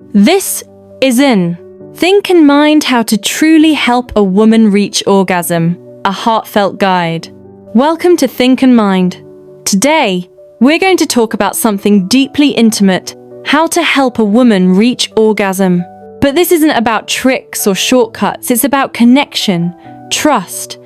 This is in Think and Mind How to Truly Help a Woman Reach Orgasm, a heartfelt guide. Welcome to Think and Mind. Today, we're going to talk about something deeply intimate, how to help a woman reach orgasm. But this isn't about tricks or shortcuts, it's about connection, trust,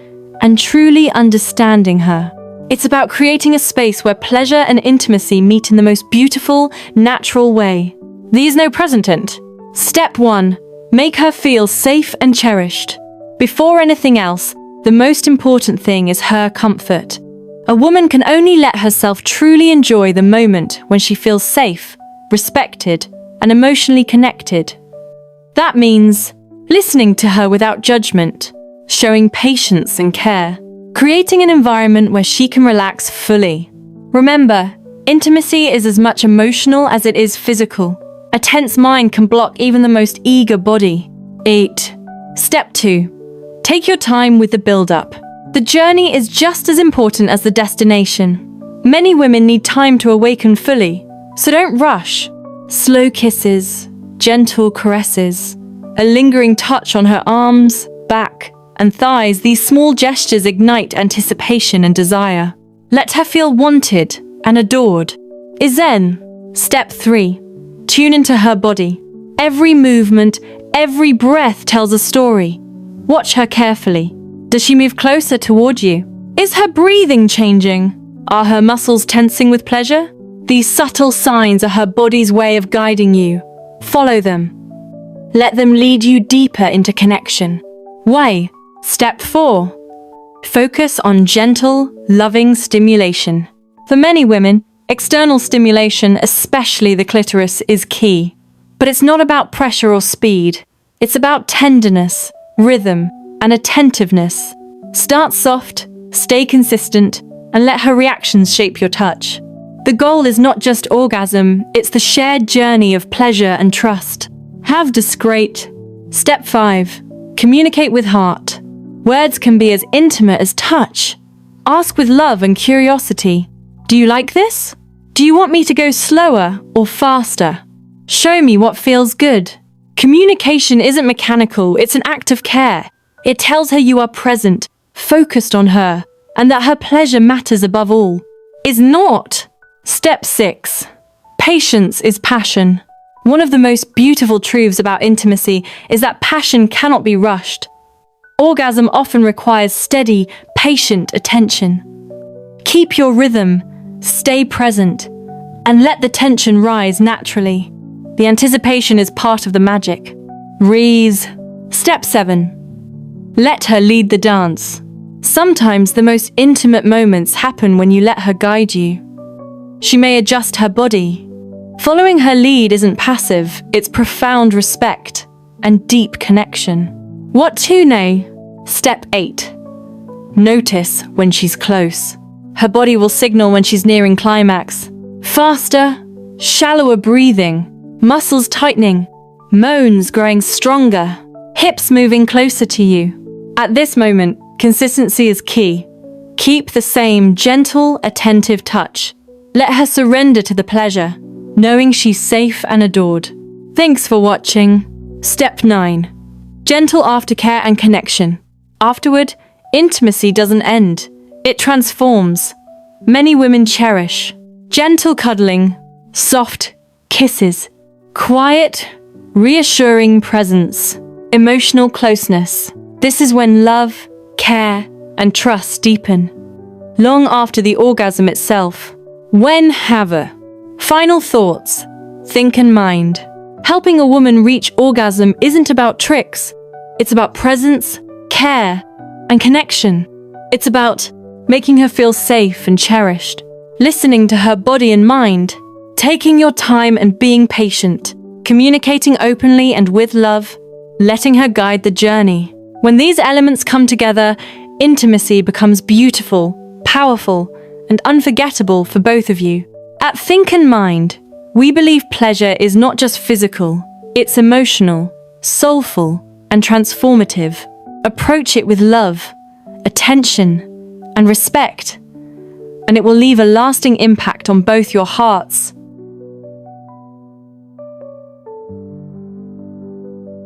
and truly understanding her. It's about creating a space where pleasure and intimacy meet in the most beautiful, natural way. There's no precedent. Step 1. Make her feel safe and cherished. Before anything else, the most important thing is her comfort. A woman can only let herself truly enjoy the moment when she feels safe, respected, and emotionally connected. That means listening to her without judgment, showing patience and care, creating an environment where she can relax fully. Remember, intimacy is as much emotional as it is physical. A tense mind can block even the most eager body. 8. Step 2. Take your time with the build-up. The journey is just as important as the destination. Many women need time to awaken fully, so don't rush. Slow kisses, gentle caresses, a lingering touch on her arms, back, and thighs. These small gestures ignite anticipation and desire. Let her feel wanted and adored. Zen. Step 3. Tune into her body. Every movement, every breath tells a story. Watch her carefully. Does she move closer toward you? Is her breathing changing? Are her muscles tensing with pleasure? These subtle signs are her body's way of guiding you. Follow them. Let them lead you deeper into connection. Why? Step 4. Focus on gentle, loving stimulation. For many women, external stimulation, especially the clitoris, is key. But it's not about pressure or speed. It's about tenderness, rhythm, and attentiveness. Start soft, stay consistent, and let her reactions shape your touch. The goal is not just orgasm, it's the shared journey of pleasure and trust. Have discreet. Step 5. Communicate with heart. Words can be as intimate as touch. Ask with love and curiosity. Do you like this? Do you want me to go slower or faster? Show me what feels good. Communication isn't mechanical, it's an act of care. It tells her you are present, focused on her, and that her pleasure matters above all. Is not. Step 6. Patience is passion. One of the most beautiful truths about intimacy is that passion cannot be rushed. Orgasm often requires steady, patient attention. Keep your rhythm, stay present, and let the tension rise naturally. The anticipation is part of the magic. Breathe. Step 7. Let her lead the dance. Sometimes the most intimate moments happen when you let her guide you. She may adjust her body. Following her lead isn't passive, it's profound respect and deep connection. What to, Nay? Step 8. Notice when she's close. Her body will signal when she's nearing climax. Faster, shallower breathing, muscles tightening, moans growing stronger, hips moving closer to you. At this moment, consistency is key. Keep the same gentle, attentive touch. Let her surrender to the pleasure, knowing she's safe and adored. Thanks for watching. Step 9. Gentle aftercare and connection. Afterward, intimacy doesn't end. It transforms. Many women cherish gentle cuddling, soft kisses, quiet, reassuring presence, emotional closeness. This is when love, care, and trust deepen. Long after the orgasm itself. When have a final thoughts. Think and mind. Helping a woman reach orgasm isn't about tricks. It's about presence, care, and connection. It's about making her feel safe and cherished, listening to her body and mind, taking your time and being patient, communicating openly and with love, letting her guide the journey. When these elements come together, intimacy becomes beautiful, powerful, and unforgettable for both of you. At Think and Mind, we believe pleasure is not just physical, it's emotional, soulful, and transformative. Approach it with love, attention, and respect, and it will leave a lasting impact on both your hearts